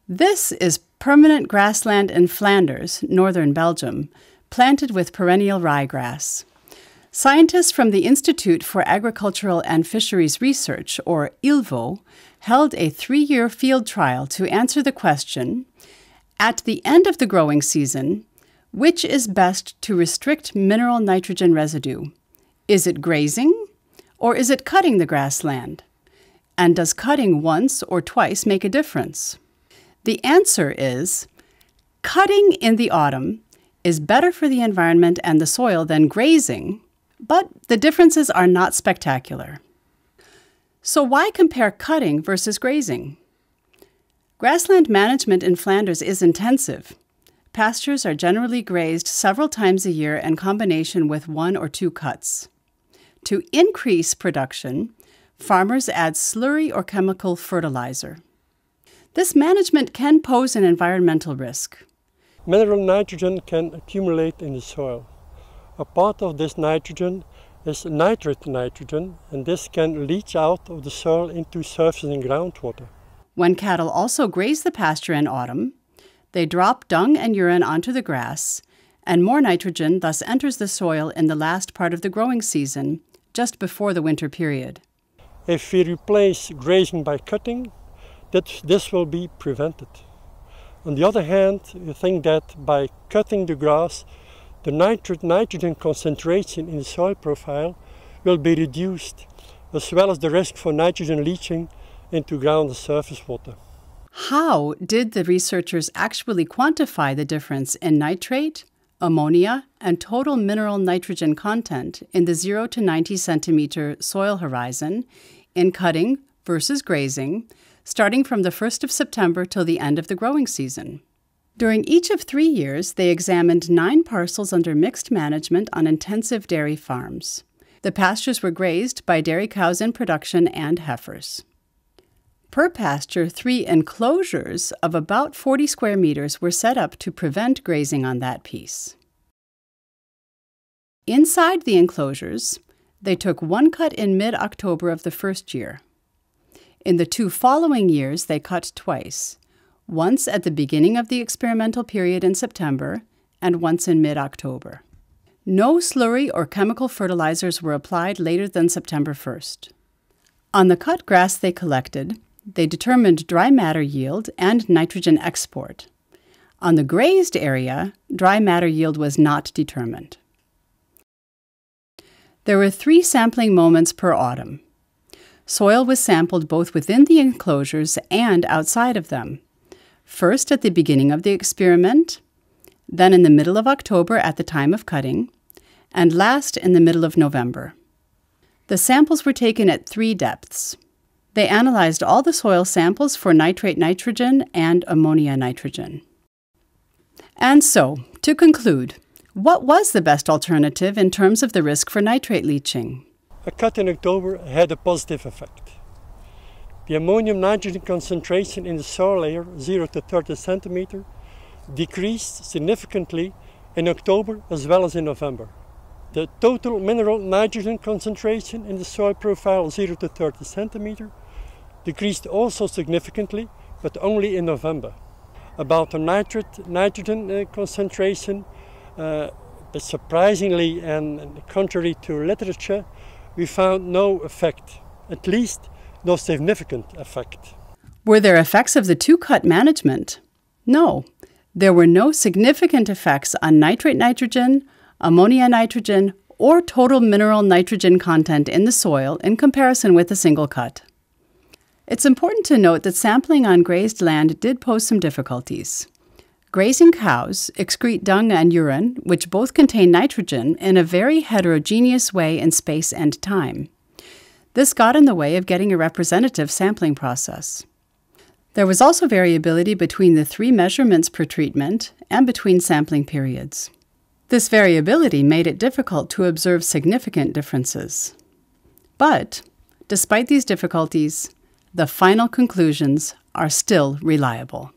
This is permanent grassland in Flanders, northern Belgium, planted with perennial ryegrass. Scientists from the Institute for Agricultural and Fisheries Research, or ILVO, held a 3-year field trial to answer the question, at the end of the growing season, which is best to restrict mineral nitrogen residue? Is it grazing, or is it cutting the grassland? And does cutting once or twice make a difference? The answer is, cutting in the autumn is better for the environment and the soil than grazing, but the differences are not spectacular. So why compare cutting versus grazing? Grassland management in Flanders is intensive. Pastures are generally grazed several times a year in combination with 1 or 2 cuts. To increase production, farmers add slurry or chemical fertilizer. This management can pose an environmental risk. Mineral nitrogen can accumulate in the soil. A part of this nitrogen is nitrate nitrogen, and this can leach out of the soil into surface and groundwater. When cattle also graze the pasture in autumn, they drop dung and urine onto the grass, and more nitrogen thus enters the soil in the last part of the growing season, just before the winter period. If we replace grazing by cutting, this will be prevented. On the other hand, we think that by cutting the grass, the nitrogen concentration in the soil profile will be reduced, as well as the risk for nitrogen leaching into ground and surface water. How did the researchers actually quantify the difference in nitrate, ammonia, and total mineral nitrogen content in the 0 to 90 centimeter soil horizon in cutting versus grazing, starting from the 1st of September till the end of the growing season? During each of 3 years, they examined 9 parcels under mixed management on intensive dairy farms. The pastures were grazed by dairy cows in production and heifers. Per pasture, 3 enclosures of about 40 square meters were set up to prevent grazing on that piece. Inside the enclosures, they took 1 cut in mid-October of the first year. In the 2 following years, they cut twice, once at the beginning of the experimental period in September and once in mid-October. No slurry or chemical fertilizers were applied later than September 1st. On the cut grass they collected, they determined dry matter yield and nitrogen export. On the grazed area, dry matter yield was not determined. There were 3 sampling moments per autumn. Soil was sampled both within the enclosures and outside of them. First at the beginning of the experiment, then in the middle of October at the time of cutting, and last in the middle of November. The samples were taken at 3 depths. They analyzed all the soil samples for nitrate nitrogen and ammonia nitrogen. And so, to conclude, what was the best alternative in terms of the risk for nitrate leaching? A cut in October had a positive effect. The ammonium nitrogen concentration in the soil layer, 0 to 30 centimeter, decreased significantly in October as well as in November. The total mineral nitrogen concentration in the soil profile, 0 to 30 centimeter, decreased also significantly, but only in November. About the nitrogen concentration, but surprisingly and contrary to literature, we found no effect, at least no significant effect. Were there effects of the 2-cut management? No, there were no significant effects on nitrate nitrogen, ammonia nitrogen, or total mineral nitrogen content in the soil in comparison with a single cut. It's important to note that sampling on grazed land did pose some difficulties. Grazing cows excrete dung and urine, which both contain nitrogen, in a very heterogeneous way in space and time. This got in the way of getting a representative sampling process. There was also variability between the 3 measurements per treatment and between sampling periods. This variability made it difficult to observe significant differences. But, despite these difficulties, the final conclusions are still reliable.